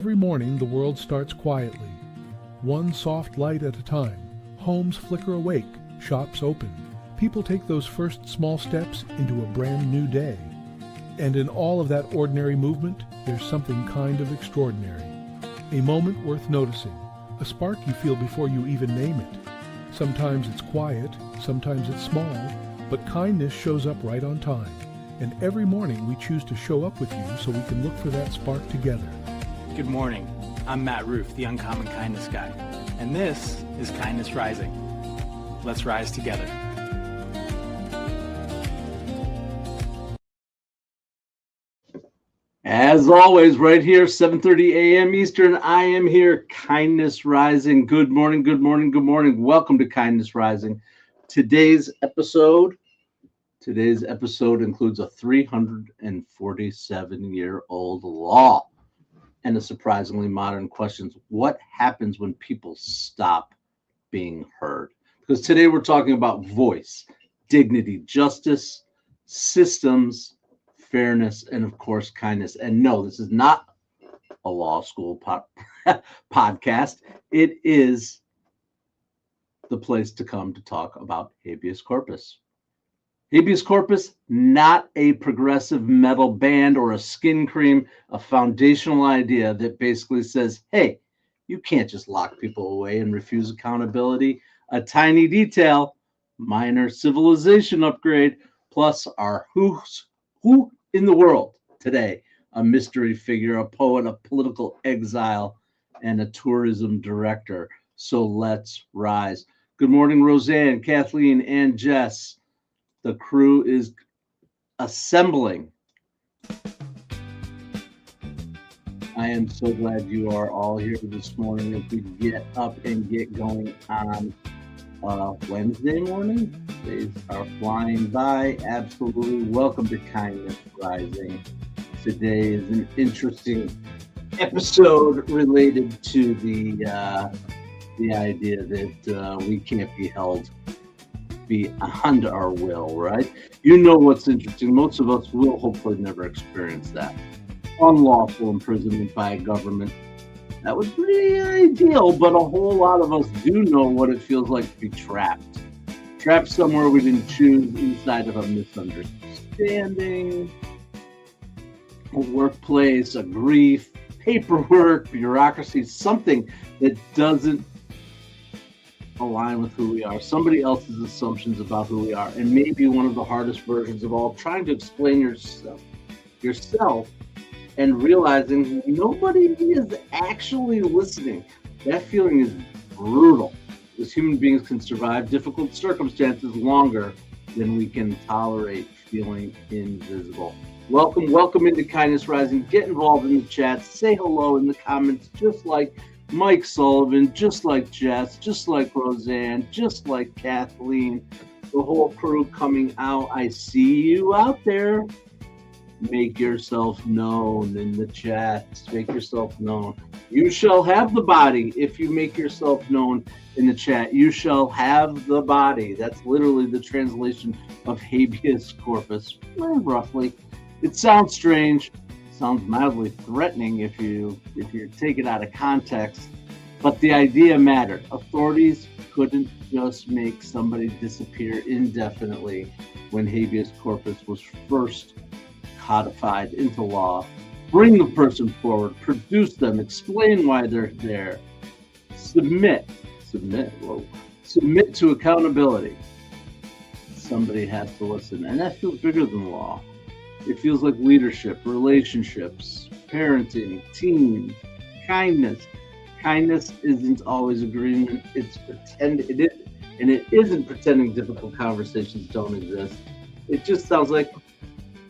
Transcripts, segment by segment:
Every morning the world starts quietly, one soft light at a time. Homes flicker awake, shops open. People take those first small steps into a brand new day. And in all of that ordinary movement, there's something kind of extraordinary. A moment worth noticing, a spark you feel before you even name it. Sometimes it's quiet, sometimes it's small, but kindness shows up right on time. And every morning we choose to show up with you so we can look for that spark together. Good morning. I'm Matt Roof, the Uncommon Kindness Guy, and this is Kindness Rising. Let's rise together. As always, right here, 7:30 a.m. Eastern, I am here, Kindness Rising. Good morning, good morning, good morning. Welcome to Kindness Rising. Today's episode includes a 347-year-old law and a surprisingly modern question. What happens when people stop being heard? Because today we're talking about voice, dignity, justice, systems, fairness, and of course, kindness. And no, this is not a law school podcast. It is the place to come to talk about habeas corpus. Habeas corpus, not a progressive metal band or a skin cream, a foundational idea that basically says, hey, you can't just lock people away and refuse accountability. A tiny detail, minor civilization upgrade, plus our who in the world today, a mystery figure, a poet, a political exile, and a tourism director. So let's rise. Good morning, Roseanne, Kathleen, and Jess. The crew is assembling. I am so glad you are all here this morning as we get up and get going on Wednesday morning. Days are flying by. Absolutely. Welcome to Kindness Rising. Today is an interesting episode related to the idea that we can't be held beyond our will, right? You know what's interesting? Most of us will hopefully never experience that. Unlawful imprisonment by a government. That was pretty ideal, but a whole lot of us do know what it feels like to be trapped. Trapped somewhere we didn't choose, inside of a misunderstanding, a workplace, a grief, paperwork, bureaucracy, something that doesn't align with who we are, somebody else's assumptions about who we are, and maybe one of the hardest versions of all, trying to explain yourself and realizing nobody is actually listening. That feeling is brutal, because human beings can survive difficult circumstances longer than we can tolerate feeling invisible. Welcome into Kindness Rising. Get involved in the chat. Say hello in the comments, just like Mike Sullivan, just like Jess, just like Roseanne, just like Kathleen, the whole crew coming out. I see you out there. Make yourself known in the chat. Make yourself known. You shall have the body if you make yourself known in the chat. You shall have the body. That's literally the translation of habeas corpus, roughly. It sounds strange. Sounds mildly threatening if you take it out of context, but the idea mattered. Authorities couldn't just make somebody disappear indefinitely when habeas corpus was first codified into law. Bring the person forward, produce them, explain why they're there, submit to accountability. Somebody has to listen, and that feels bigger than law. It feels like leadership, relationships, parenting, teams, kindness. Kindness isn't always agreement. It's it isn't pretending difficult conversations don't exist. It just sounds like,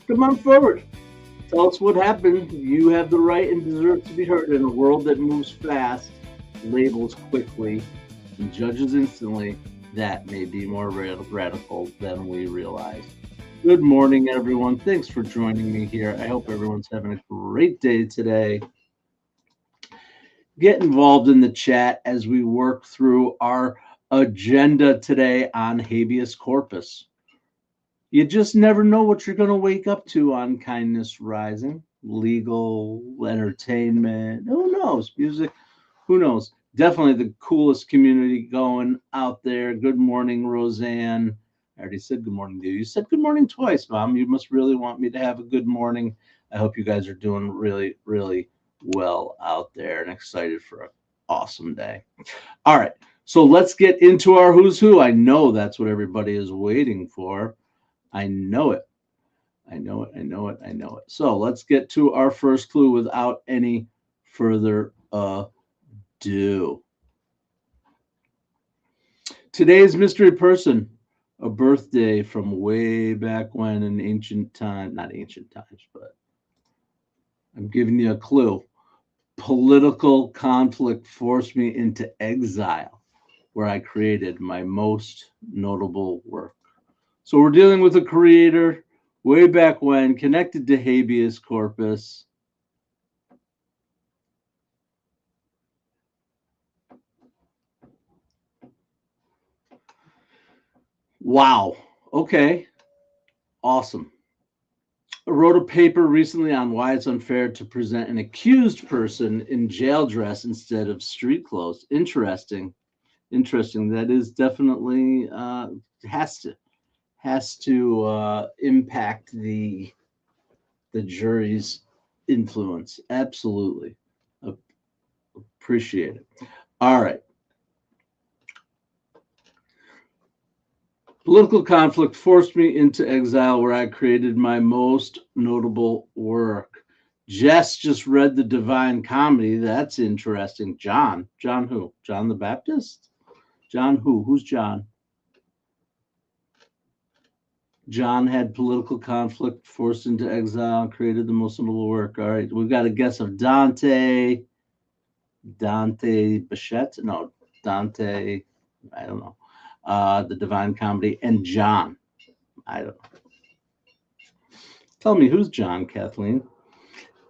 come on forward. Tell us what happened. You have the right and deserve to be heard in a world that moves fast, labels quickly, and judges instantly. That may be more radical than we realize. Good morning, everyone. Thanks for joining me here. I hope everyone's having a great day today. Get involved in the chat as we work through our agenda today on habeas corpus. You just never know what you're going to wake up to on Kindness Rising. legal, entertainment. Who knows? Music. Who knows? Definitely the coolest community going out there. Good morning, Roseanne. I already said good morning to you. You said good morning twice, Mom. You must really want me to have a good morning. I hope you guys are doing really, really well out there and excited for an awesome day. All right. So let's get into our who's who. I know that's what everybody is waiting for. I know it. I know it. I know it. I know it. So let's get to our first clue without any further ado. Today's mystery person, a birthday from way back when in ancient time, not ancient times, but I'm giving you a clue. Political conflict forced me into exile, where I created my most notable work. So we're dealing with a creator way back when, connected to habeas corpus. Wow. Okay. Awesome. I wrote a paper recently on why it's unfair to present an accused person in jail dress instead of street clothes. Interesting. Interesting. That is definitely has to impact the jury's influence. Absolutely. Appreciate it. All right. Political conflict forced me into exile where I created my most notable work. Jess just read the Divine Comedy. That's interesting. John. John who? John the Baptist? John who? Who's John? John had political conflict, forced into exile, created the most notable work. All right. We've got a guess of Dante. Dante Bichette? No, Dante. I don't know. The Divine Comedy, and John. I don't know. Tell me, who's John, Kathleen?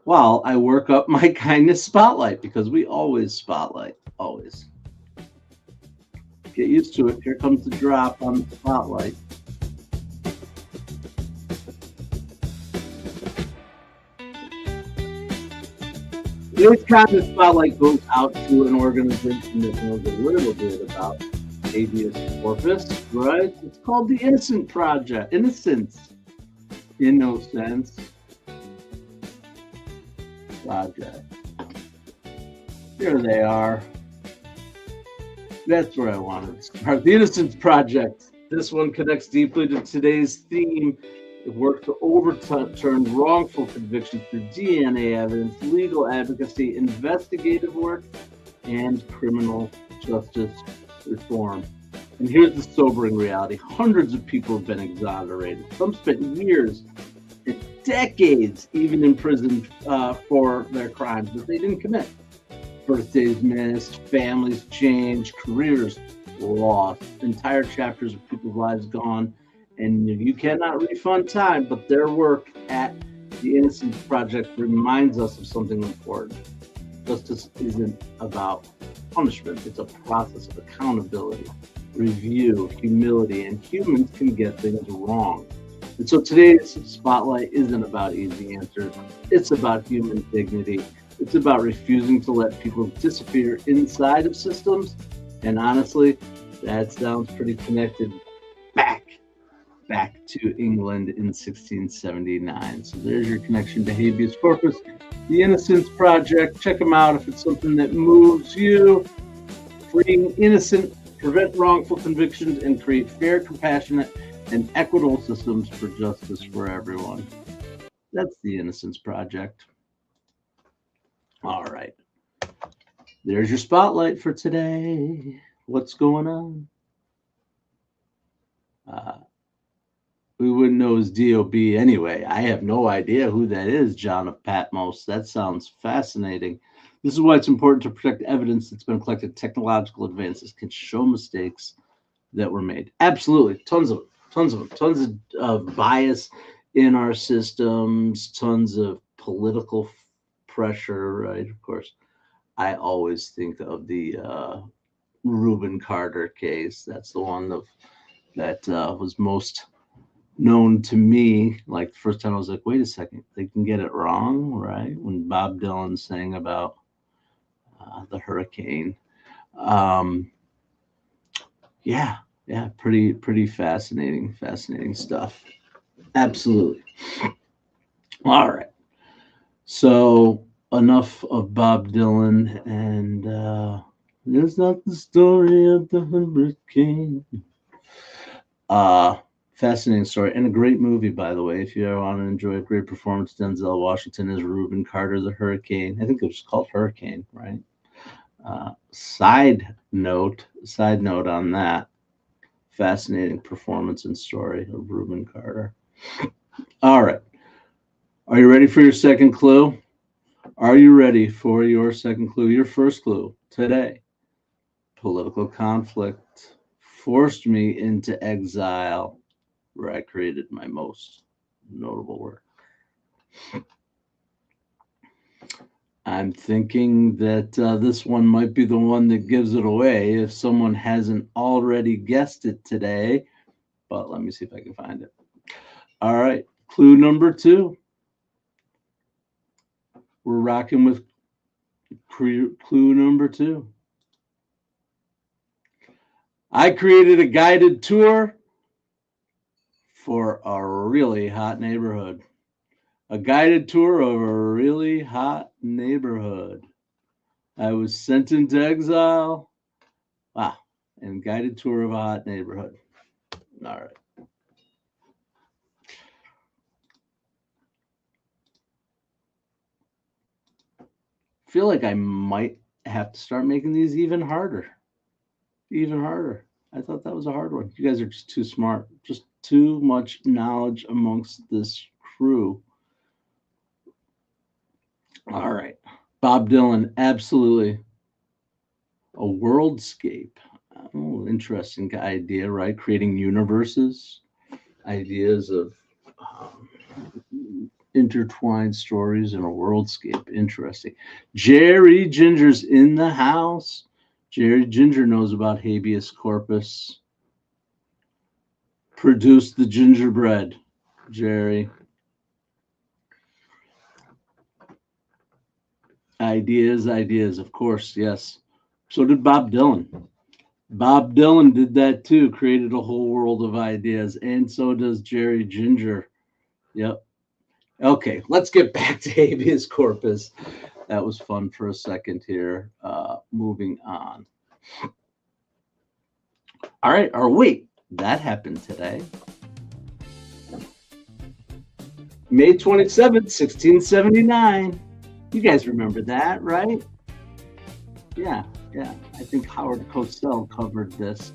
Well, I work up my kindness spotlight because we always spotlight. Always. Get used to it. Here comes the drop on the spotlight. Today's kindness spotlight goes out to an organization that knows a little bit about habeas corpus, right? It's called the Innocent Project. Innocence, Innocence Project. Here they are. That's where I wanted to start. The Innocence Project. This one connects deeply to today's theme. It works to overturn wrongful convictions through DNA evidence, legal advocacy, investigative work, and criminal justice reform. And here's the sobering reality. Hundreds of people have been exonerated. Some spent years and decades even in prison for their crimes that they didn't commit. Birthdays missed, families changed, careers lost, entire chapters of people's lives gone. And you cannot refund time, but their work at the Innocence Project reminds us of something important. Justice isn't about punishment. It's a process of accountability, review, humility, and humans can get things wrong. And so today's spotlight isn't about easy answers. It's about human dignity. It's about refusing to let people disappear inside of systems. And honestly, that sounds pretty connected back to England in 1679. So there's your connection to habeas corpus, the Innocence Project. Check them out if it's something that moves you. Freeing innocent, prevent wrongful convictions, and create fair, compassionate, and equitable systems for justice for everyone. That's the Innocence Project. All right. There's your spotlight for today. What's going on? We wouldn't know his DOB anyway. I have no idea who that is, John of Patmos. That sounds fascinating. This is why it's important to protect evidence that's been collected. Technological advances can show mistakes that were made. Absolutely. Tons of bias in our systems, tons of political pressure, right? Of course, I always think of the Reuben Carter case. That's the one that was most known to me. Like the first time I was like, wait a second, they can get it wrong, right? When Bob Dylan sang about the hurricane. Um, yeah, pretty fascinating stuff. Absolutely. All right. So enough of Bob Dylan, and it's not the story of the hurricane. Fascinating story and a great movie, by the way. If you ever want to enjoy a great performance, Denzel Washington as Reuben Carter, the Hurricane. I think it was called Hurricane, right? Side note on that. Fascinating performance and story of Reuben Carter. All right. Are you ready for your second clue? Are you ready for your second clue? Your first clue today. Political conflict forced me into exile, where I created my most notable work. I'm thinking that this one might be the one that gives it away if someone hasn't already guessed it today. But let me see if I can find it. All right. Clue number 2. We're rocking with clue number 2. I created a guided tour for a really hot neighborhood. A guided tour of a really hot neighborhood. I was sent into exile. Wow. And guided tour of a hot neighborhood. All right. I feel like I might have to start making these even harder. Even harder. I thought that was a hard one. You guys are just too smart. Just too much knowledge amongst this crew. All right. Bob Dylan, absolutely. A worldscape. Oh, interesting idea, right? Creating universes, ideas of intertwined stories in a worldscape. Interesting. Jerry Ginger's in the house. Jerry Ginger knows about habeas corpus. Produced the gingerbread, Jerry. Ideas, of course, yes. So did Bob Dylan. Bob Dylan did that too, created a whole world of ideas, and so does Jerry Ginger. Yep. Okay, let's get back to habeas corpus. That was fun for a second here. Moving on. All right, or wait, that happened today. May 27th, 1679. You guys remember that, right? Yeah. I think Howard Cosell covered this.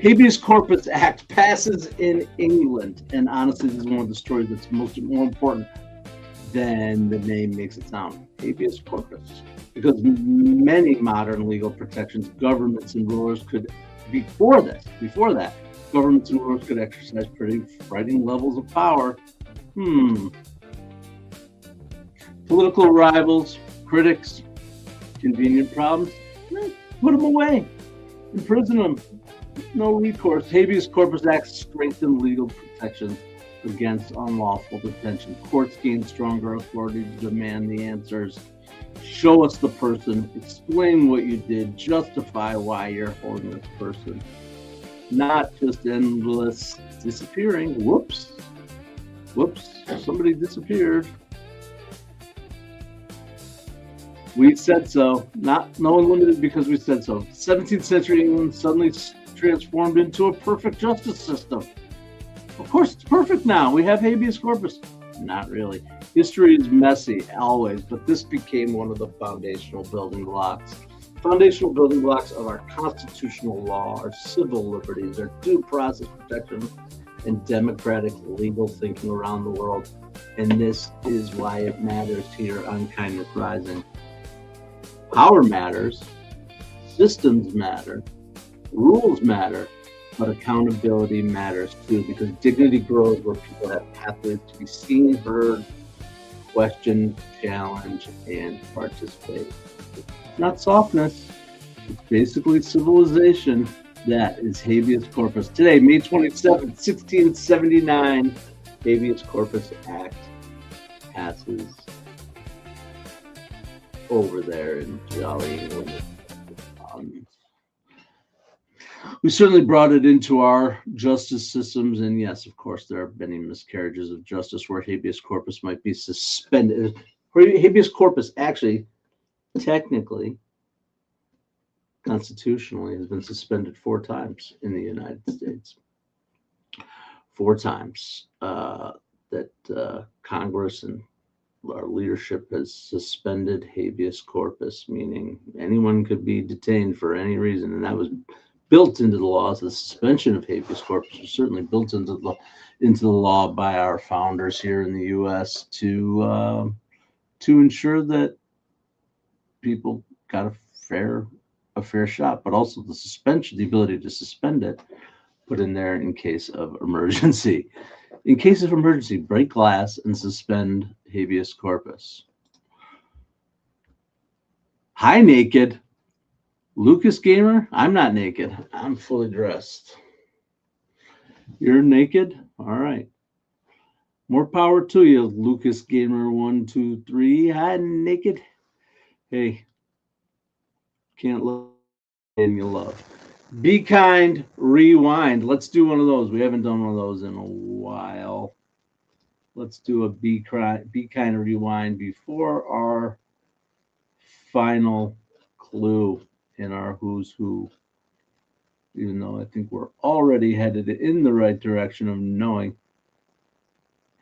Habeas Corpus Act passes in England, and honestly, this is one of the stories that's more important than the name makes it sound. Habeas corpus, because many modern legal protections, governments and rulers could, before that, governments and rulers could exercise pretty frightening levels of power. Political rivals, critics, convenient problems, put them away, imprison them. No recourse. Habeas Corpus Act strengthened legal protections against unlawful detention. Courts gain stronger authority to demand the answers. Show us the person. Explain what you did. Justify why you're holding this person. Not just endless disappearing. Whoops. Somebody disappeared. We said so. No unlimited because we said so. 17th century England suddenly transformed into a perfect justice system. Of course, it's perfect now. We have habeas corpus. Not really. History is messy, always, but this became one of the foundational building blocks. Foundational building blocks of our constitutional law, our civil liberties, our due process protection, and democratic legal thinking around the world. And this is why it matters here on Kindness Rising. Power matters, systems matter, rules matter, but accountability matters too, because dignity grows where people have pathways to be seen, heard, questioned, challenged, and participate. It's not softness, it's basically civilization. That is habeas corpus. Today, May 27th, 1679, Habeas Corpus Act passes over there in jolly England. We certainly brought it into our justice systems, and yes, of course, there are many miscarriages of justice where habeas corpus might be suspended. Habeas corpus actually, technically, constitutionally, has been suspended 4 times in the United States. 4 times that Congress and our leadership has suspended habeas corpus, meaning anyone could be detained for any reason, and that was built into the laws. The suspension of habeas corpus was certainly built into the law by our founders here in the U.S. to ensure that people got a fair shot, but also the ability to suspend it, put in there in case of emergency. In case of emergency, break glass and suspend habeas corpus. Hi, naked. Lucas Gamer, I'm not naked. I'm fully dressed. You're naked? All right. More power to you, Lucas Gamer 123. Hi, naked. Hey, can't love and you love. Be kind, rewind. Let's do one of those. We haven't done one of those in a while. Let's do a be kind, rewind before our final clue in our who's who, even though I think we're already headed in the right direction of knowing.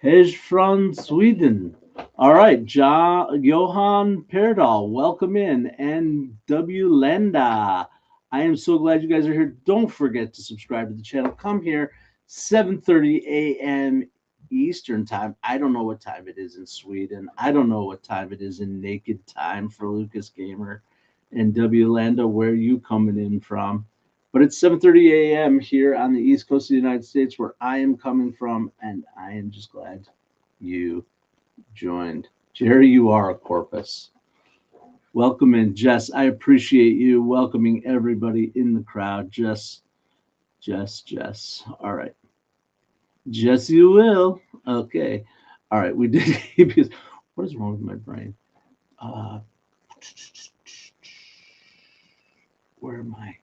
Hej från Sweden. All right, Johan Perdal, welcome in. And W. Lenda, I am so glad you guys are here. Don't forget to subscribe to the channel. Come here, 7:30 a.m. Eastern time. I don't know what time it is in Sweden. I don't know what time it is in naked time for Lucas Gamer. And W. Landa, where are you coming in from? But it's 7:30 a.m. here on the East Coast of the United States, where I am coming from, and I am just glad you joined. Jerry, you are a corpus. Welcome in, Jess. I appreciate you welcoming everybody in the crowd. Jess. All right. Jess, you will. Okay. All right. We did. What is wrong with my brain? Where am I?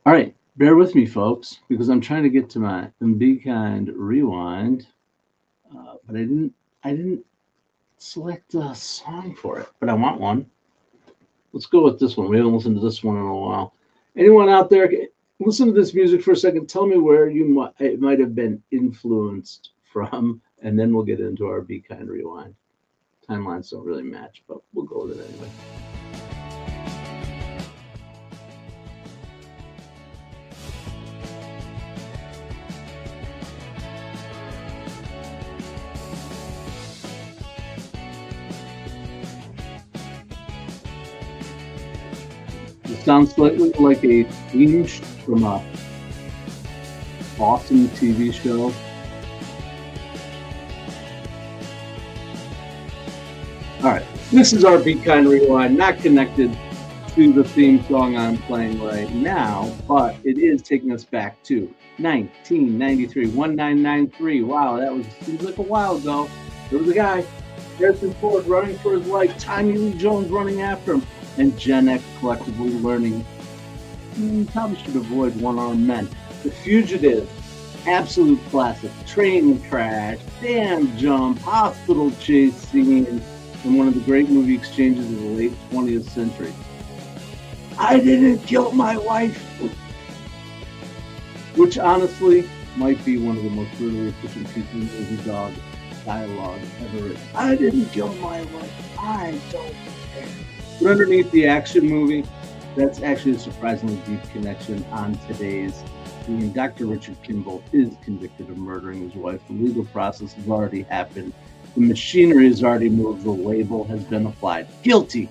All right, bear with me, folks, because I'm trying to get to my Be Kind rewind, but I didn't select a song for it, but I want one. Let's go with this one. We haven't listened to this one in a while. Anyone out there, listen to this music for a second. Tell me where it might have been influenced from, and then we'll get into our Be Kind rewind. Timelines don't really match, but we'll go with it anyway. It sounds slightly like a theme from a awesome TV show. All right, this is our Be Kind rewind, not connected to the theme song I'm playing right now, but it is taking us back to 1993, 1993. Wow, seems like a while ago. There was a guy, Harrison Ford, running for his life, Tommy Lee Jones running after him, and Gen X collectively learning probably should avoid one-armed men. The Fugitive, absolute classic, train crash, dam jump, hospital chase scene, and one of the great movie exchanges of the late 20th century. I didn't kill my wife, which honestly might be one of the most brutally efficient pieces of movie dialogue ever written. I didn't kill my wife. I don't care. But underneath the action movie, that's actually a surprisingly deep connection on today's scene. Dr. Richard Kimball is convicted of murdering his wife. The legal process has already happened. The machinery has already moved. The label has been applied. Guilty.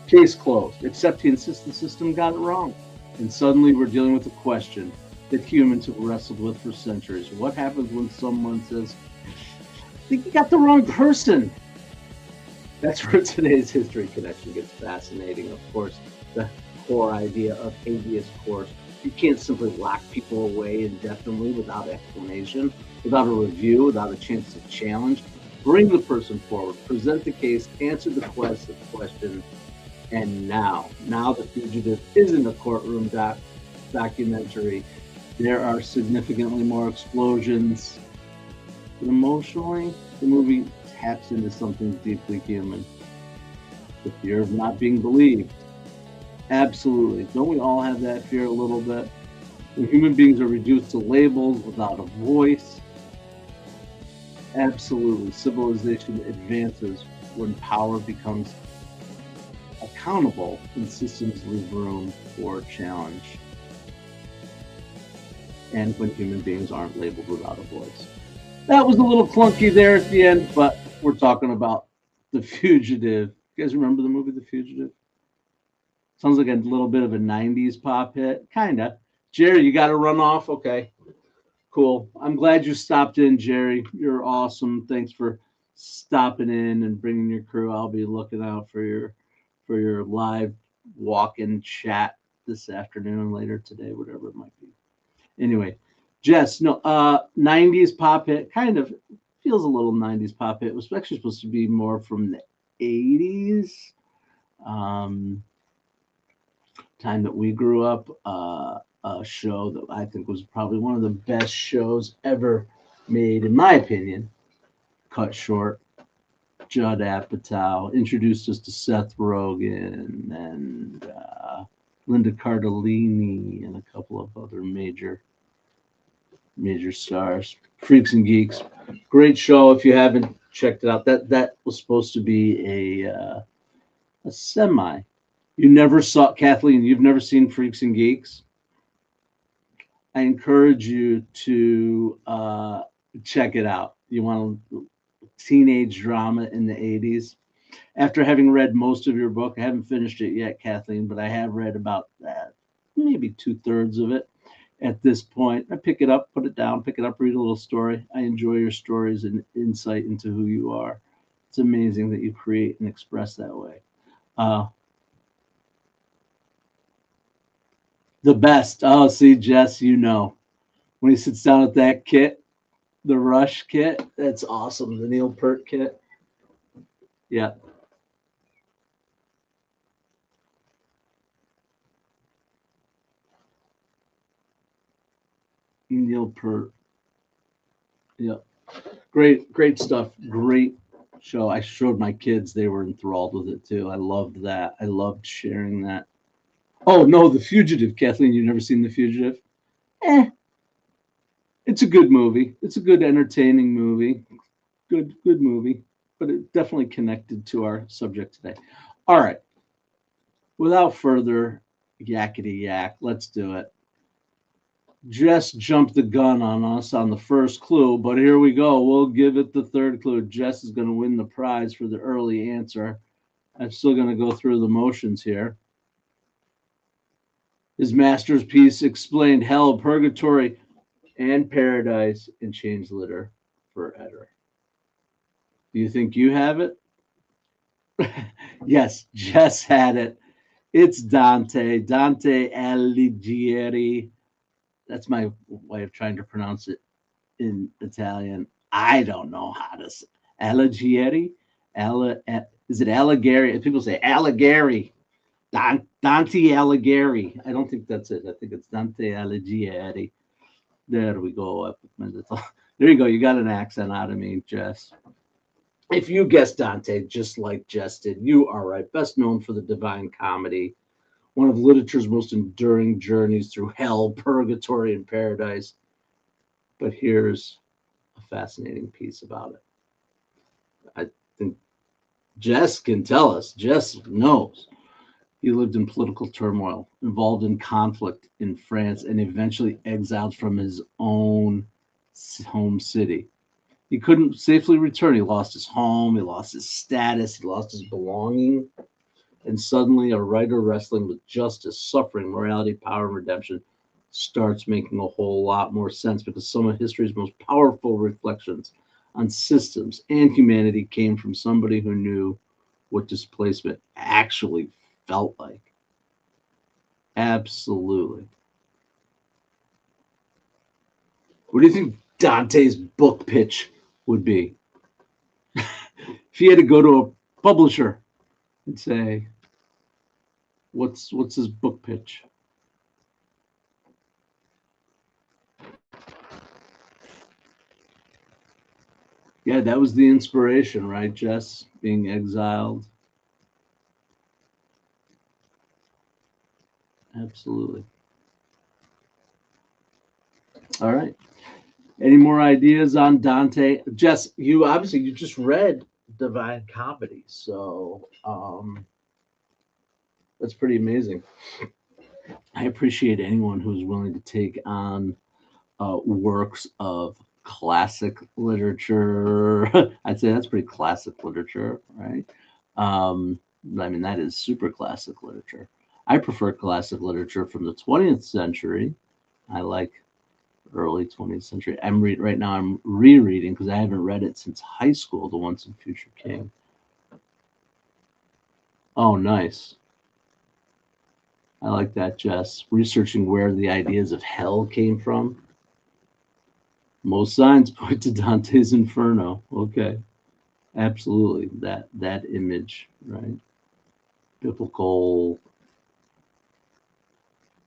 Case closed, except he insists the system got it wrong. And suddenly we're dealing with a question that humans have wrestled with for centuries. What happens when someone says, I think you got the wrong person? That's where today's history connection gets fascinating. Of course, the core idea of habeas corpus. You can't simply lock people away indefinitely without explanation, without a review, without a chance to challenge. Bring the person forward, present the case, answer the question, and now The Fugitive isn't a courtroom documentary. There are significantly more explosions. Emotionally, the movie taps into something deeply human. The fear of not being believed. Absolutely. Don't we all have that fear a little bit? When human beings are reduced to labels without a voice. Absolutely. Civilization advances when power becomes accountable and systems leave room for challenge. And when human beings aren't labeled without a voice. That was a little clunky there at the end, but we're talking about The Fugitive. You guys remember the movie The Fugitive? Sounds like a little bit of a 90s pop hit. Kinda. Jerry, you got to run off? Okay. Cool. I'm glad you stopped in, Jerry. You're awesome. Thanks for stopping in and bringing your crew. I'll be looking out for your live walk-in chat this afternoon, later today, whatever it might be. Anyway, Jess, no, 90s pop hit, kind of feels a little 90s pop hit. It was actually supposed to be more from the 80s. Time that we grew up, a show that I think was probably one of the best shows ever made, in my opinion. Cut Short. Judd Apatow introduced us to Seth Rogen and Linda Cardellini and a couple of other major stars. Freaks and Geeks, great show. If you haven't checked it out, that was supposed to be a semi. You never saw, Kathleen, you've never seen Freaks and Geeks? I encourage you to check it out. You want a teenage drama in the 80s. After having read most of your book, I haven't finished it yet, Kathleen, but I have read about that, maybe 2/3 of it at this point. I pick it up, put it down, pick it up, read a little story. I enjoy your stories and insight into who you are. It's amazing that you create and express that way. The best. Oh, see, Jess, you know. When he sits down at that kit, the Rush kit, that's awesome. The Neil Peart kit. Yeah. Neil Peart. Yeah. Great stuff. Great show. I showed my kids. They were enthralled with it too. I loved that. I loved sharing that. Oh, no, The Fugitive. Kathleen, you've never seen The Fugitive? It's a good movie. It's a good, entertaining movie. Good movie. But it definitely connected to our subject today. All right. Without further yakety yak, let's do it. Jess jumped the gun on us on the first clue, but here we go. We'll give it the third clue. Jess is going to win the prize for the early answer. I'm still going to go through the motions here. His masterpiece explained hell, purgatory, and paradise in Change Litter forever. Do you think you have it? Yes, Jess had it. It's Dante Alighieri. That's my way of trying to pronounce it in Italian. I don't know how to say Alighieri. Is it Alighieri? People say Alighieri. Dante Alighieri. I don't think that's it. I think it's Dante Alighieri. There we go. There you go. You got an accent out of me, Jess. If you guessed Dante just like Jess did, you are right. Best known for the Divine Comedy, one of literature's most enduring journeys through hell, purgatory, and paradise. But here's a fascinating piece about it. I think Jess can tell us. Jess knows. He lived in political turmoil, involved in conflict in France, and eventually exiled from his own home city. He couldn't safely return. He lost his home, he lost his status, he lost his belonging. And suddenly, a writer wrestling with justice, suffering, morality, power, and redemption starts making a whole lot more sense, because some of history's most powerful reflections on systems and humanity came from somebody who knew what displacement actually felt like. Absolutely. What do you think Dante's book pitch would be? If he had to go to a publisher and say, what's his book pitch? Yeah, that was the inspiration, right, Jess? Being exiled. Absolutely. All right. Any more ideas on Dante? Jess, you just read Divine Comedy, so that's pretty amazing. I appreciate anyone who's willing to take on works of classic literature. I'd say that's pretty classic literature, right? I mean, that is super classic literature. I prefer classic literature from the 20th century. I like early 20th century. Right now. I'm rereading because I haven't read it since high school. The Once and Future King. Oh, nice. I like that, Jess. Researching where the ideas of hell came from. Most signs point to Dante's Inferno. Okay, absolutely. That image, right? Biblical,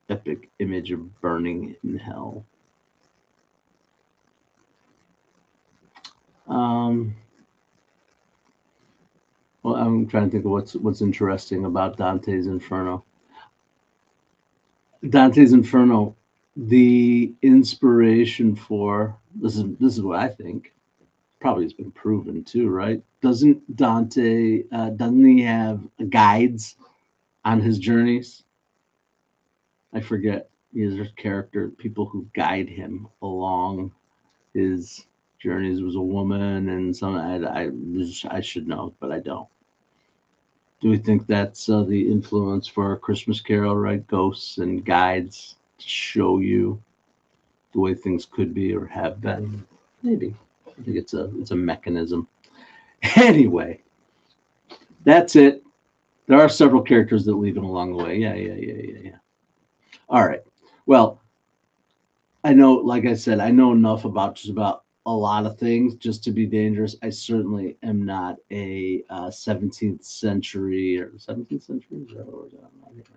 epic image of burning in hell. Well, I'm trying to think of what's interesting about Dante's Inferno. Dante's Inferno, the inspiration for this is what I think. Probably has been proven too, right? Doesn't he have guides on his journeys? I forget. There's character people who guide him along his journeys. Was a woman and some. I should know, but I don't. Do we think that's the influence for a Christmas Carol, right? Ghosts and guides to show you the way things could be or have been. Maybe. I think it's a mechanism. Anyway, that's it. There are several characters that lead him along the way. Yeah. All right. Well, I know, like I said, I know enough about just about a lot of things just to be dangerous. I certainly am not a 17th century or 17th century.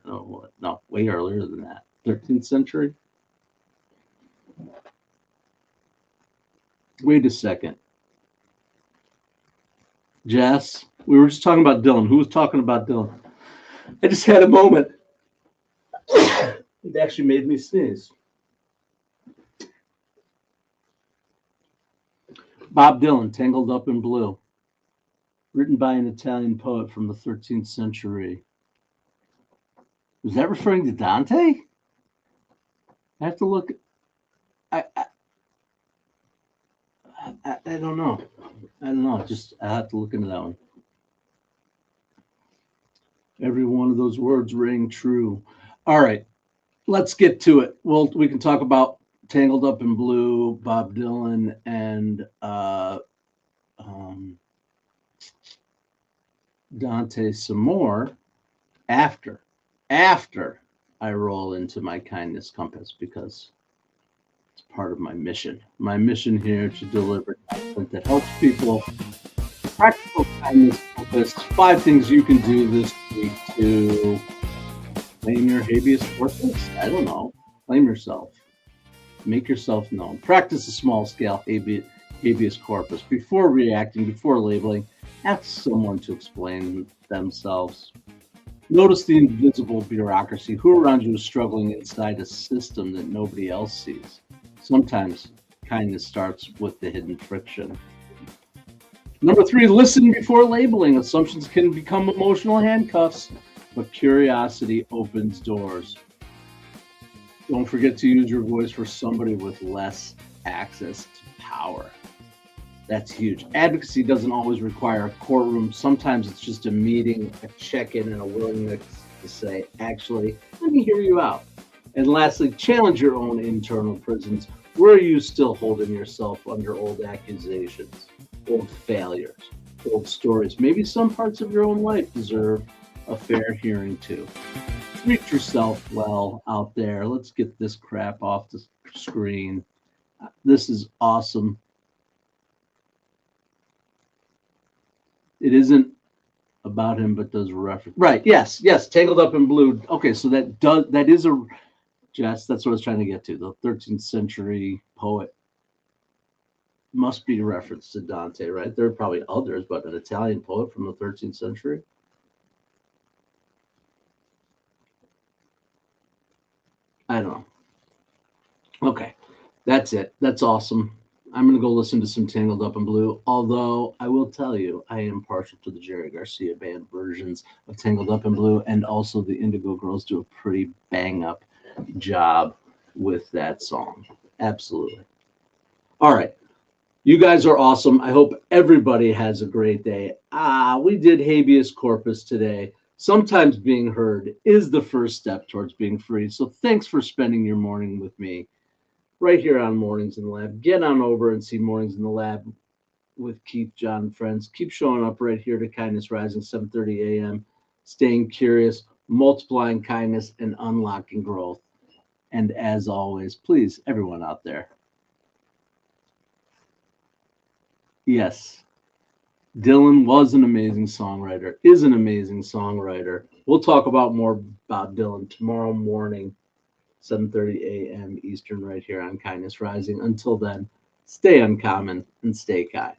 No, way earlier than that. 13th century. Wait a second. Jess, we were just talking about Dylan. Who was talking about Dylan? I just had a moment. It actually made me sneeze. Bob Dylan, Tangled Up in Blue, written by an Italian poet from the 13th century. Was that referring to Dante? I have to look. I don't know. Just I have to look into that one. Every one of those words rang true. All right, let's get to it. We can talk about Tangled Up in Blue, Bob Dylan, and Dante some more after I roll into my kindness compass, because it's part of my mission. My mission here to deliver content that helps people. Practical kindness compass. 5 things you can do this week to claim your habeas corpus. I don't know. Claim yourself. Make yourself known. Practice a small-scale habeas corpus. Before reacting, before labeling, ask someone to explain themselves. Notice the invisible bureaucracy. Who around you is struggling inside a system that nobody else sees? Sometimes kindness starts with the hidden friction. Number 3, listen before labeling. Assumptions can become emotional handcuffs, but curiosity opens doors. Don't forget to use your voice for somebody with less access to power. That's huge. Advocacy doesn't always require a courtroom. Sometimes it's just a meeting, a check-in, and a willingness to say, actually, let me hear you out. And lastly, challenge your own internal prisons. Where are you still holding yourself under old accusations, old failures, old stories? Maybe some parts of your own life deserve a fair hearing too. Treat yourself well out there. Let's get this crap off the screen. This is awesome. It isn't about him, but does reference. Right. Yes. Tangled Up in Blue. Okay. So that is a, Jess, that's what I was trying to get to. The 13th century poet must be a reference to Dante, right? There are probably others, but an Italian poet from the 13th century. I don't know. Okay, that's it. That's awesome. I'm going to go listen to some Tangled Up in Blue, although I will tell you, I am partial to the Jerry Garcia band versions of Tangled Up in Blue, and also the Indigo Girls do a pretty bang-up job with that song. Absolutely. All right. You guys are awesome. I hope everybody has a great day. We did habeas corpus today. Sometimes being heard is the first step towards being free. So thanks for spending your morning with me right here on Mornings in the Lab. Get on over and see Mornings in the Lab with Keith, John, and friends. Keep showing up right here to Kindness Rising, 7:30 a.m., staying curious, multiplying kindness, and unlocking growth. And as always, please, everyone out there, yes, Dylan was an amazing songwriter, is an amazing songwriter. We'll talk about more about Dylan tomorrow morning, 7:30 a.m. Eastern, right here on Kindness Rising. Until then, stay uncommon and stay kind.